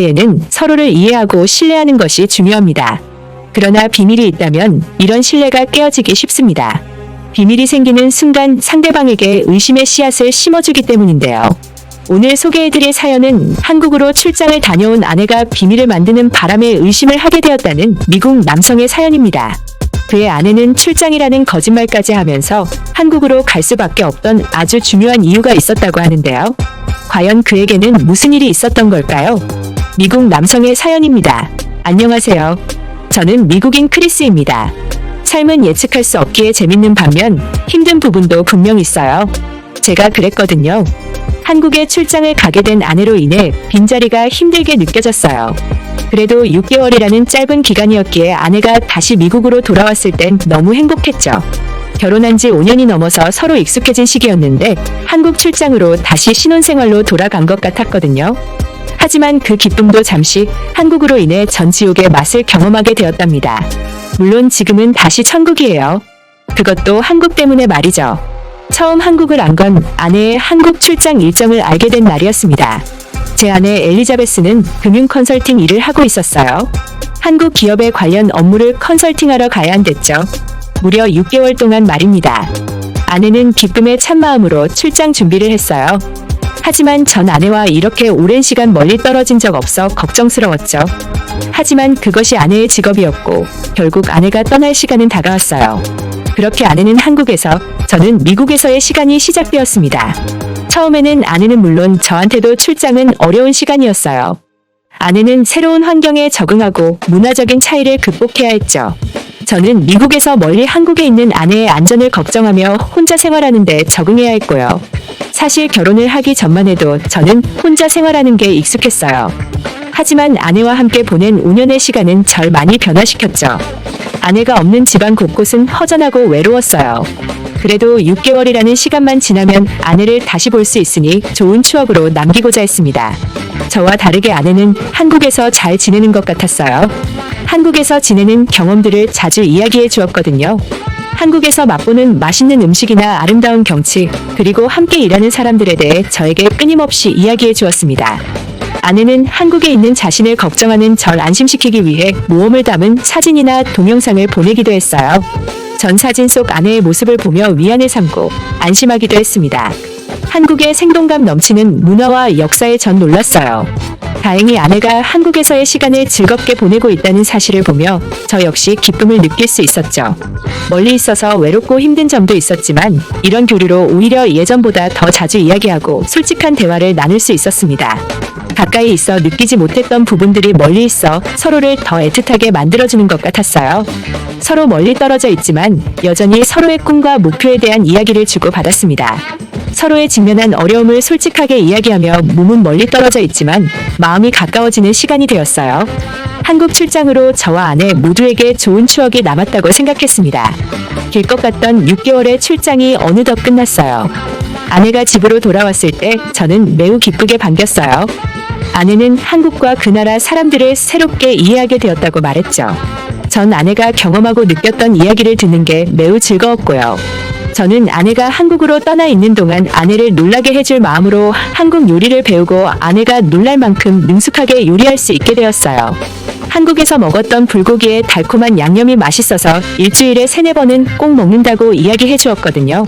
사이에는 서로를 이해하고 신뢰하는 것이 중요합니다. 그러나 비밀이 있다면 이런 신뢰가 깨어지기 쉽습니다. 비밀이 생기는 순간 상대방에게 의심의 씨앗을 심어주기 때문인데요. 오늘 소개해드릴 사연은 한국으로 출장을 다녀온 아내가 비밀을 만드는 바람에 의심을 하게 되었다는 미국 남성의 사연입니다. 그의 아내는 출장이라는 거짓말까지 하면서 한국으로 갈 수밖에 없던 아주 중요한 이유가 있었다고 하는데요. 과연 그에게는 무슨 일이 있었던 걸까요? 미국 남성의 사연입니다. 안녕하세요. 저는 미국인 크리스입니다. 삶은 예측할 수 없기에 재밌는 반면 힘든 부분도 분명 있어요. 제가 그랬거든요. 한국에 출장을 가게 된 아내로 인해 빈자리가 힘들게 느껴졌어요. 그래도 6개월이라는 짧은 기간이었기에 아내가 다시 미국으로 돌아왔을 땐 너무 행복했죠. 결혼한 지 5년이 넘어서 서로 익숙해진 시기였는데 한국 출장으로 다시 신혼생활로 돌아간 것 같았거든요. 하지만 그 기쁨도 잠시 한국으로 인해 전 지옥의 맛을 경험하게 되었답니다. 물론 지금은 다시 천국이에요. 그것도 한국 때문에 말이죠. 처음 한국을 안 건 아내의 한국 출장 일정을 알게 된 날이었습니다. 제 아내 엘리자베스는 금융 컨설팅 일을 하고 있었어요. 한국 기업에 관련 업무를 컨설팅하러 가야 한댔죠. 무려 6개월 동안 말입니다. 아내는 기쁨에 찬 마음으로 출장 준비를 했어요. 하지만 전 아내와 이렇게 오랜 시간 멀리 떨어진 적 없어 걱정스러웠죠. 하지만 그것이 아내의 직업이었고 결국 아내가 떠날 시간은 다가왔어요. 그렇게 아내는 한국에서, 저는 미국에서의 시간이 시작되었습니다. 처음에는 아내는 물론 저한테도 출장은 어려운 시간이었어요. 아내는 새로운 환경에 적응하고 문화적인 차이를 극복해야 했죠. 저는 미국에서 멀리 한국에 있는 아내의 안전을 걱정하며 혼자 생활하는 데 적응해야 했고요. 사실 결혼을 하기 전만 해도 저는 혼자 생활하는 게 익숙했어요. 하지만 아내와 함께 보낸 5년의 시간은 절 많이 변화시켰죠. 아내가 없는 집안 곳곳은 허전하고 외로웠어요. 그래도 6개월이라는 시간만 지나면 아내를 다시 볼 수 있으니 좋은 추억으로 남기고자 했습니다. 저와 다르게 아내는 한국에서 잘 지내는 것 같았어요. 한국에서 지내는 경험들을 자주 이야기해 주었거든요. 한국에서 맛보는 맛있는 음식이나 아름다운 경치, 그리고 함께 일하는 사람들에 대해 저에게 끊임없이 이야기해 주었습니다. 아내는 한국에 있는 자신을 걱정하는 절 안심시키기 위해 모험을 담은 사진이나 동영상을 보내기도 했어요. 전 사진 속 아내의 모습을 보며 위안을 삼고 안심하기도 했습니다. 한국의 생동감 넘치는 문화와 역사에 전 놀랐어요. 다행히 아내가 한국에서의 시간을 즐겁게 보내고 있다는 사실을 보며 저 역시 기쁨을 느낄 수 있었죠. 멀리 있어서 외롭고 힘든 점도 있었지만 이런 교류로 오히려 예전보다 더 자주 이야기하고 솔직한 대화를 나눌 수 있었습니다. 가까이 있어 느끼지 못했던 부분들이 멀리 있어 서로를 더 애틋하게 만들어주는 것 같았어요. 서로 멀리 떨어져 있지만 여전히 서로의 꿈과 목표에 대한 이야기를 주고받았습니다. 서로의 직면한 어려움을 솔직하게 이야기하며 몸은 멀리 떨어져 있지만 마음이 가까워지는 시간이 되었어요. 한국 출장으로 저와 아내 모두에게 좋은 추억이 남았다고 생각했습니다. 길 것 같던 6개월의 출장이 어느덧 끝났어요. 아내가 집으로 돌아왔을 때 저는 매우 기쁘게 반겼어요. 아내는 한국과 그 나라 사람들을 새롭게 이해하게 되었다고 말했죠. 전 아내가 경험하고 느꼈던 이야기를 듣는 게 매우 즐거웠고요. 저는 아내가 한국으로 떠나 있는 동안 아내를 놀라게 해줄 마음으로 한국 요리를 배우고 아내가 놀랄 만큼 능숙하게 요리할 수 있게 되었어요. 한국에서 먹었던 불고기의 달콤한 양념이 맛있어서 일주일에 3-4번은 꼭 먹는다고 이야기해 주었거든요.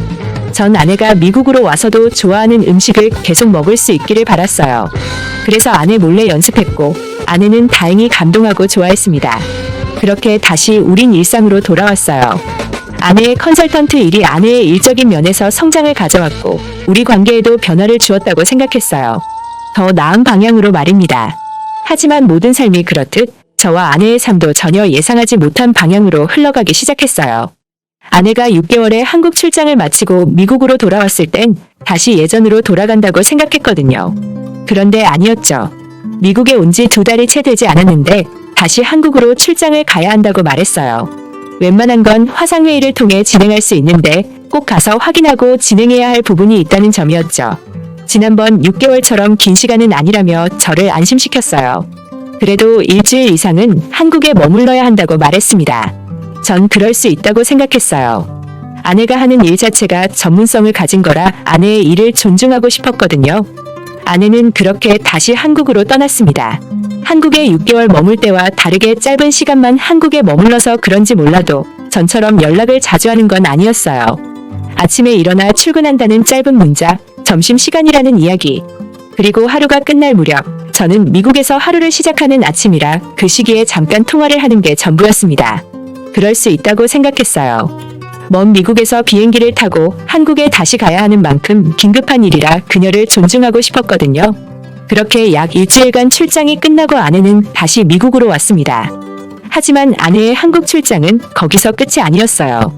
전 아내가 미국으로 와서도 좋아하는 음식을 계속 먹을 수 있기를 바랐어요. 그래서 아내 몰래 연습했고 아내는 다행히 감동하고 좋아했습니다. 그렇게 다시 우린 일상으로 돌아왔어요. 아내의 컨설턴트 일이 아내의 일적인 면에서 성장을 가져왔고 우리 관계에도 변화를 주었다고 생각했어요. 더 나은 방향으로 말입니다. 하지만 모든 삶이 그렇듯 저와 아내의 삶도 전혀 예상하지 못한 방향으로 흘러가기 시작했어요. 아내가 6개월의 한국 출장을 마치고 미국으로 돌아왔을 땐 다시 예전으로 돌아간다고 생각했거든요. 그런데 아니었죠. 미국에 온 지 2달이 채 되지 않았는데 다시 한국으로 출장을 가야 한다고 말했어요. 웬만한 건 화상회의를 통해 진행할 수 있는데 꼭 가서 확인하고 진행해야 할 부분이 있다는 점이었죠. 지난번 6개월처럼 긴 시간은 아니라며 저를 안심시켰어요. 그래도 일주일 이상은 한국에 머물러야 한다고 말했습니다. 전 그럴 수 있다고 생각했어요. 아내가 하는 일 자체가 전문성을 가진 거라 아내의 일을 존중하고 싶었거든요. 아내는 그렇게 다시 한국으로 떠났습니다. 한국에 6개월 머물 때와 다르게 짧은 시간만 한국에 머물러서 그런지 몰라도 전처럼 연락을 자주 하는 건 아니었어요. 아침에 일어나 출근한다는 짧은 문자, 점심시간이라는 이야기. 그리고 하루가 끝날 무렵 저는 미국에서 하루를 시작하는 아침이라 그 시기에 잠깐 통화를 하는 게 전부였습니다. 그럴 수 있다고 생각했어요. 먼 미국에서 비행기를 타고 한국에 다시 가야 하는 만큼 긴급한 일이라 그녀를 존중하고 싶었거든요. 그렇게 약 일주일간 출장이 끝나고 아내는 다시 미국으로 왔습니다. 하지만 아내의 한국 출장은 거기서 끝이 아니었어요.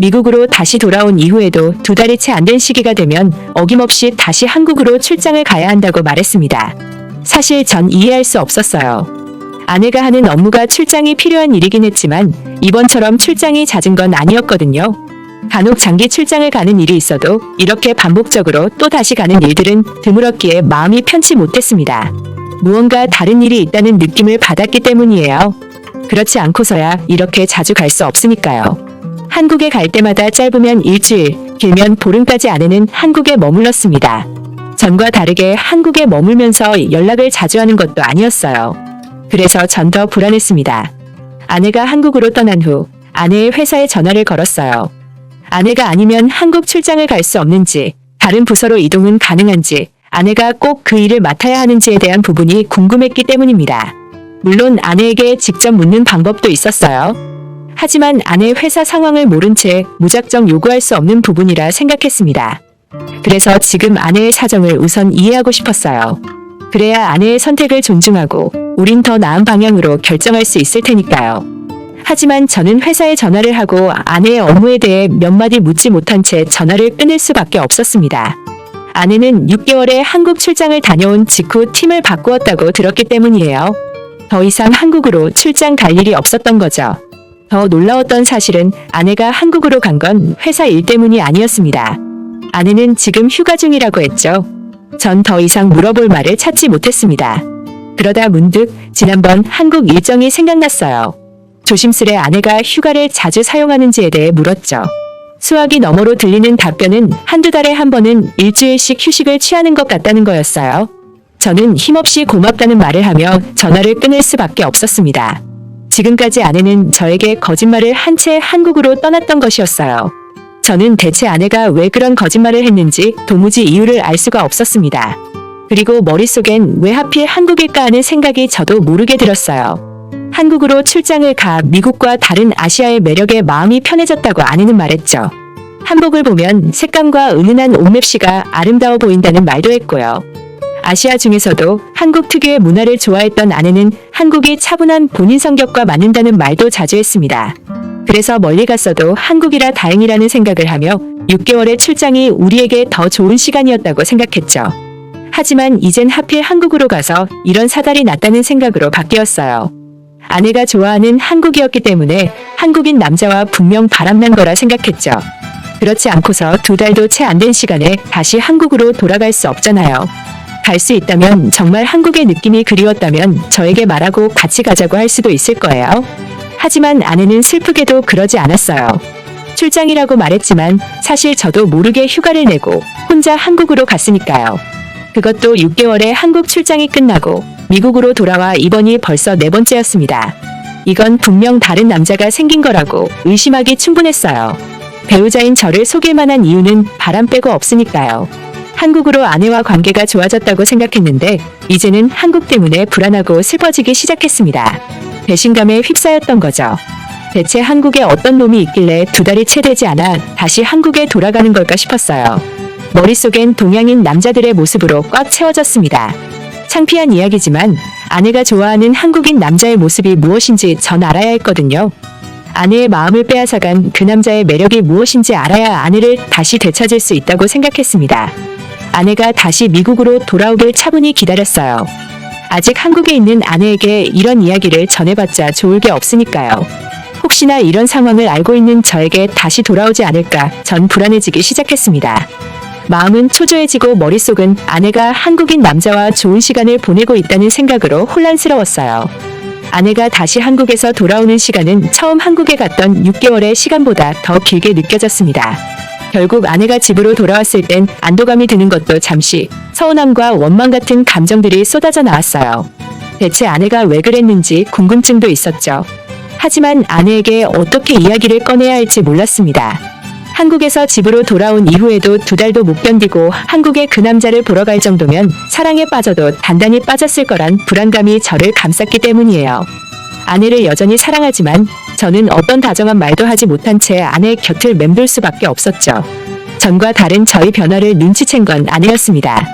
미국으로 다시 돌아온 이후에도 2달이 채 안 된 시기가 되면 어김없이 다시 한국으로 출장을 가야 한다고 말했습니다. 사실 전 이해할 수 없었어요. 아내가 하는 업무가 출장이 필요한 일이긴 했지만 이번처럼 출장이 잦은 건 아니었거든요. 간혹 장기 출장을 가는 일이 있어도 이렇게 반복적으로 또 다시 가는 일들은 드물었기에 마음이 편치 못했습니다. 무언가 다른 일이 있다는 느낌을 받았기 때문이에요. 그렇지 않고서야 이렇게 자주 갈 수 없으니까요. 한국에 갈 때마다 짧으면 일주일, 길면 보름까지 아내는 한국에 머물렀습니다. 전과 다르게 한국에 머물면서 연락을 자주 하는 것도 아니었어요. 그래서 전 더 불안했습니다. 아내가 한국으로 떠난 후 아내의 회사에 전화를 걸었어요. 아내가 아니면 한국 출장을 갈 수 없는지, 다른 부서로 이동은 가능한지, 아내가 꼭 그 일을 맡아야 하는지에 대한 부분이 궁금했기 때문입니다. 물론 아내에게 직접 묻는 방법도 있었어요. 하지만 아내의 회사 상황을 모른 채 무작정 요구할 수 없는 부분이라 생각했습니다. 그래서 지금 아내의 사정을 우선 이해하고 싶었어요. 그래야 아내의 선택을 존중하고 우린 더 나은 방향으로 결정할 수 있을 테니까요. 하지만 저는 회사에 전화를 하고 아내의 업무에 대해 몇 마디 묻지 못한 채 전화를 끊을 수밖에 없었습니다. 아내는 6개월의 한국 출장을 다녀온 직후 팀을 바꾸었다고 들었기 때문이에요. 더 이상 한국으로 출장 갈 일이 없었던 거죠. 더 놀라웠던 사실은 아내가 한국으로 간 건 회사 일 때문이 아니었습니다. 아내는 지금 휴가 중이라고 했죠. 전 더 이상 물어볼 말을 찾지 못했습니다. 그러다 문득 지난번 한국 일정이 생각났어요. 조심스레 아내가 휴가를 자주 사용하는지에 대해 물었죠. 수화기 너머로 들리는 답변은 한두 달에 한 번은 일주일씩 휴식을 취하는 것 같다는 거였어요. 저는 힘없이 고맙다는 말을 하며 전화를 끊을 수밖에 없었습니다. 지금까지 아내는 저에게 거짓말을 한 채 한국으로 떠났던 것이었어요. 저는 대체 아내가 왜 그런 거짓말을 했는지 도무지 이유를 알 수가 없었습니다. 그리고 머릿속엔 왜 하필 한국일까 하는 생각이 저도 모르게 들었어요. 한국으로 출장을 가 미국과 다른 아시아의 매력에 마음이 편해졌다고 아내는 말했죠. 한복을 보면 색감과 은은한 옷맵시가 아름다워 보인다는 말도 했고요. 아시아 중에서도 한국 특유의 문화를 좋아했던 아내는 한국이 차분한 본인 성격과 맞는다는 말도 자주 했습니다. 그래서 멀리 갔어도 한국이라 다행이라는 생각을 하며 6개월의 출장이 우리에게 더 좋은 시간이었다고 생각했죠. 하지만 이젠 하필 한국으로 가서 이런 사달이 났다는 생각으로 바뀌었어요. 아내가 좋아하는 한국이었기 때문에 한국인 남자와 분명 바람난 거라 생각했죠. 그렇지 않고서 2달도 채 안 된 시간에 다시 한국으로 돌아갈 수 없잖아요. 갈 수 있다면 정말 한국의 느낌이 그리웠다면 저에게 말하고 같이 가자고 할 수도 있을 거예요. 하지만 아내는 슬프게도 그러지 않았어요. 출장이라고 말했지만 사실 저도 모르게 휴가를 내고 혼자 한국으로 갔으니까요. 그것도 6개월의 한국 출장이 끝나고 미국으로 돌아와 이번이 벌써 4번째였습니다. 이건 분명 다른 남자가 생긴 거라고 의심하기 충분했어요. 배우자인 저를 속일 만한 이유는 바람 빼고 없으니까요. 한국으로 아내와 관계가 좋아졌다고 생각했는데 이제는 한국 때문에 불안하고 슬퍼지기 시작했습니다. 배신감에 휩싸였던 거죠. 대체 한국에 어떤 놈이 있길래 2달이 채 되지 않아 다시 한국에 돌아가는 걸까 싶었어요. 머릿속엔 동양인 남자들의 모습으로 꽉 채워졌습니다. 창피한 이야기지만 아내가 좋아하는 한국인 남자의 모습이 무엇인지 전 알아야 했거든요. 아내의 마음을 빼앗아간 그 남자의 매력이 무엇인지 알아야 아내를 다시 되찾을 수 있다고 생각했습니다. 아내가 다시 미국으로 돌아오길 차분히 기다렸어요. 아직 한국에 있는 아내에게 이런 이야기를 전해봤자 좋을 게 없으니까요. 혹시나 이런 상황을 알고 있는 저에게 다시 돌아오지 않을까 전 불안해지기 시작했습니다. 마음은 초조해지고 머릿속은 아내가 한국인 남자와 좋은 시간을 보내고 있다는 생각으로 혼란스러웠어요. 아내가 다시 한국에서 돌아오는 시간은 처음 한국에 갔던 6개월의 시간보다 더 길게 느껴졌습니다. 결국 아내가 집으로 돌아왔을 땐 안도감이 드는 것도 잠시, 서운함과 원망 같은 감정들이 쏟아져 나왔어요. 대체 아내가 왜 그랬는지 궁금증도 있었죠. 하지만 아내에게 어떻게 이야기를 꺼내야 할지 몰랐습니다. 한국에서 집으로 돌아온 이후에도 2달도 못 견디고 한국에 그 남자를 보러 갈 정도면 사랑에 빠져도 단단히 빠졌을 거란 불안감이 저를 감쌌기 때문이에요. 아내를 여전히 사랑하지만 저는 어떤 다정한 말도 하지 못한 채 아내 곁을 맴돌 수밖에 없었죠. 전과 다른 저의 변화를 눈치챈 건 아내였습니다.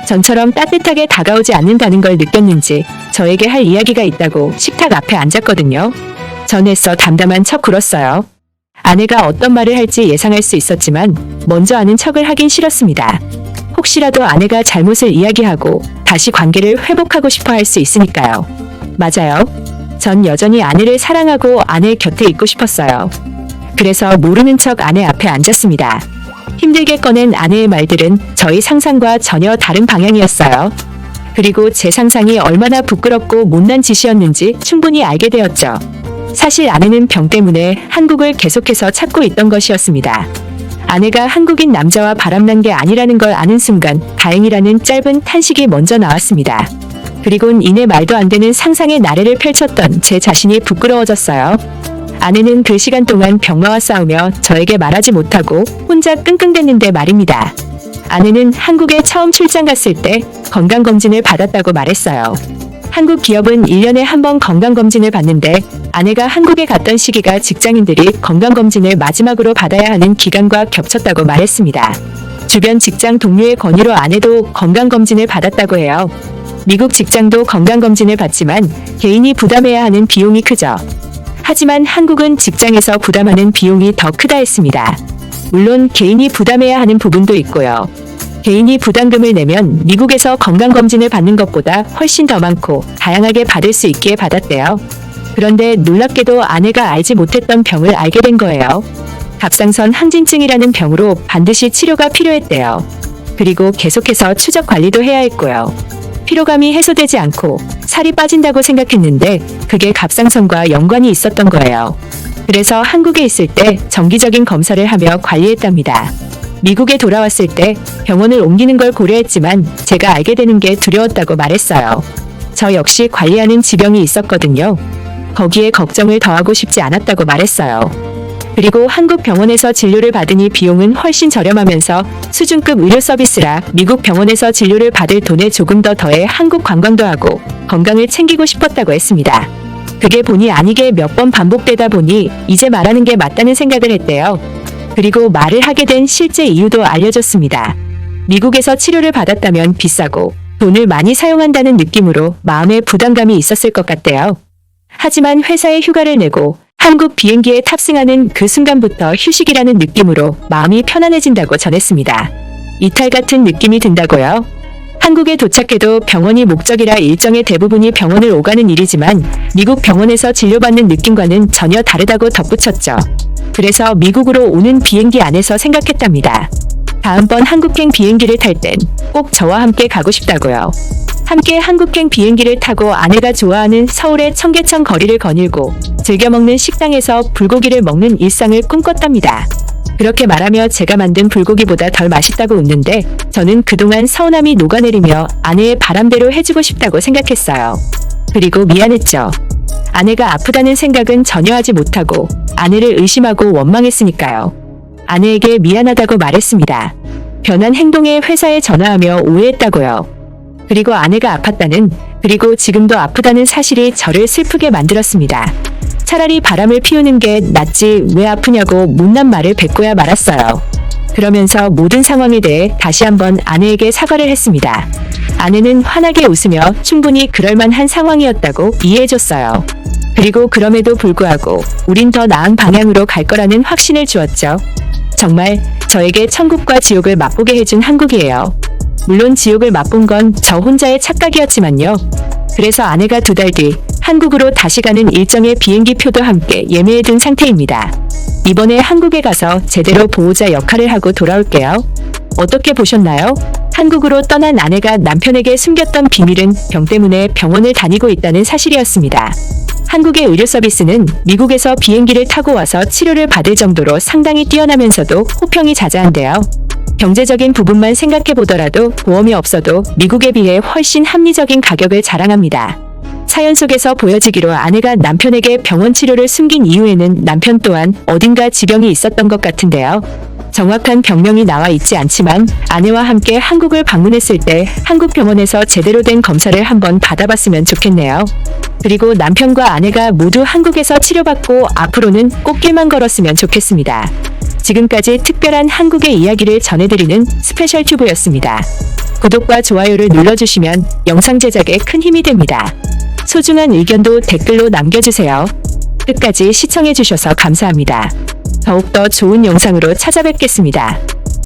전처럼 따뜻하게 다가오지 않는다는 걸 느꼈는지 저에게 할 이야기가 있다고 식탁 앞에 앉았거든요. 전 애써 담담한 척 굴었어요. 아내가 어떤 말을 할지 예상할 수 있었지만 먼저 아는 척을 하긴 싫었습니다. 혹시라도 아내가 잘못을 이야기하고 다시 관계를 회복하고 싶어 할 수 있으니까요. 맞아요. 전 여전히 아내를 사랑하고 아내 곁에 있고 싶었어요. 그래서 모르는 척 아내 앞에 앉았습니다. 힘들게 꺼낸 아내의 말들은 저희 상상과 전혀 다른 방향이었어요. 그리고 제 상상이 얼마나 부끄럽고 못난 짓이었는지 충분히 알게 되었죠. 사실 아내는 병 때문에 한국을 계속해서 찾고 있던 것이었습니다. 아내가 한국인 남자와 바람난 게 아니라는 걸 아는 순간 다행이라는 짧은 탄식이 먼저 나왔습니다. 그리곤 이내 말도 안 되는 상상의 나래를 펼쳤던 제 자신이 부끄러워졌어요. 아내는 그 시간 동안 병마와 싸우며 저에게 말하지 못하고 혼자 끙끙댔는데 말입니다. 아내는 한국에 처음 출장 갔을 때 건강검진을 받았다고 말했어요. 한국 기업은 1년에 한 번 건강검진을 받는데 아내가 한국에 갔던 시기가 직장인들이 건강검진을 마지막으로 받아야 하는 기간과 겹쳤다고 말했습니다. 주변 직장 동료의 권유로 아내도 건강검진을 받았다고 해요. 미국 직장도 건강검진을 받지만 개인이 부담해야 하는 비용이 크죠. 하지만 한국은 직장에서 부담하는 비용이 더 크다 했습니다. 물론 개인이 부담해야 하는 부분도 있고요. 개인이 부담금을 내면 미국에서 건강검진을 받는 것보다 훨씬 더 많고 다양하게 받을 수 있기에 받았대요. 그런데 놀랍게도 아내가 알지 못했던 병을 알게 된 거예요. 갑상선 항진증이라는 병으로 반드시 치료가 필요했대요. 그리고 계속해서 추적 관리도 해야 했고요. 피로감이 해소되지 않고 살이 빠진다고 생각했는데 그게 갑상선과 연관이 있었던 거예요. 그래서 한국에 있을 때 정기적인 검사를 하며 관리했답니다. 미국에 돌아왔을 때 병원을 옮기는 걸 고려했지만 제가 알게 되는 게 두려웠다고 말했어요. 저 역시 관리하는 지병이 있었거든요. 거기에 걱정을 더하고 싶지 않았다고 말했어요. 그리고 한국 병원에서 진료를 받으니 비용은 훨씬 저렴하면서 수준급 의료 서비스라 미국 병원에서 진료를 받을 돈에 조금 더 더해 한국 관광도 하고 건강을 챙기고 싶었다고 했습니다. 그게 본의 아니게 몇 번 반복되다 보니 이제 말하는 게 맞다는 생각을 했대요. 그리고 말을 하게 된 실제 이유도 알려줬습니다. 미국에서 치료를 받았다면 비싸고 돈을 많이 사용한다는 느낌으로 마음에 부담감이 있었을 것 같대요. 하지만 회사에 휴가를 내고 한국 비행기에 탑승하는 그 순간부터 휴식이라는 느낌으로 마음이 편안해진다고 전했습니다. 이탈 같은 느낌이 든다고요? 한국에 도착해도 병원이 목적이라 일정의 대부분이 병원을 오가는 일이지만 미국 병원에서 진료받는 느낌과는 전혀 다르다고 덧붙였죠. 그래서 미국으로 오는 비행기 안에서 생각했답니다. 다음번 한국행 비행기를 탈 땐 꼭 저와 함께 가고 싶다고요. 함께 한국행 비행기를 타고 아내가 좋아하는 서울의 청계천 거리를 거닐고 즐겨 먹는 식당에서 불고기를 먹는 일상을 꿈꿨답니다. 그렇게 말하며 제가 만든 불고기보다 덜 맛있다고 웃는데 저는 그동안 서운함이 녹아내리며 아내의 바람대로 해주고 싶다고 생각했어요. 그리고 미안했죠. 아내가 아프다는 생각은 전혀 하지 못하고 아내를 의심하고 원망했으니까요. 아내에게 미안하다고 말했습니다. 변한 행동에 회사에 전화하며 오해했다고요. 그리고 아내가 아팠다는 그리고 지금도 아프다는 사실이 저를 슬프게 만들었습니다. 차라리 바람을 피우는 게 낫지 왜 아프냐고 못난 말을 뱉고야 말았어요. 그러면서 모든 상황에 대해 다시 한번 아내에게 사과를 했습니다. 아내는 환하게 웃으며 충분히 그럴만한 상황이었다고 이해해줬어요. 그리고 그럼에도 불구하고 우린 더 나은 방향으로 갈 거라는 확신을 주었죠. 정말 저에게 천국과 지옥을 맛보게 해준 한국이에요. 물론 지옥을 맛본 건 저 혼자의 착각이었지만요. 그래서 아내가 2달 뒤 한국으로 다시 가는 일정의 비행기 표도 함께 예매해둔 상태입니다. 이번에 한국에 가서 제대로 보호자 역할을 하고 돌아올게요. 어떻게 보셨나요? 한국으로 떠난 아내가 남편에게 숨겼던 비밀은 병 때문에 병원을 다니고 있다는 사실이었습니다. 한국의 의료 서비스는 미국에서 비행기를 타고 와서 치료를 받을 정도로 상당히 뛰어나면서도 호평이 자자한데요. 경제적인 부분만 생각해 보더라도 보험이 없어도 미국에 비해 훨씬 합리적인 가격을 자랑합니다. 사연 속에서 보여지기로 아내가 남편에게 병원 치료를 숨긴 이유에는 남편 또한 어딘가 지병이 있었던 것 같은데요. 정확한 병명이 나와 있지 않지만 아내와 함께 한국을 방문했을 때 한국 병원에서 제대로 된 검사를 한번 받아봤으면 좋겠네요. 그리고 남편과 아내가 모두 한국에서 치료받고 앞으로는 꽃길만 걸었으면 좋겠습니다. 지금까지 특별한 한국의 이야기를 전해드리는 스페셜 튜브였습니다. 구독과 좋아요를 눌러주시면 영상 제작에 큰 힘이 됩니다. 소중한 의견도 댓글로 남겨주세요. 끝까지 시청해주셔서 감사합니다. 더욱더 좋은 영상으로 찾아뵙겠습니다.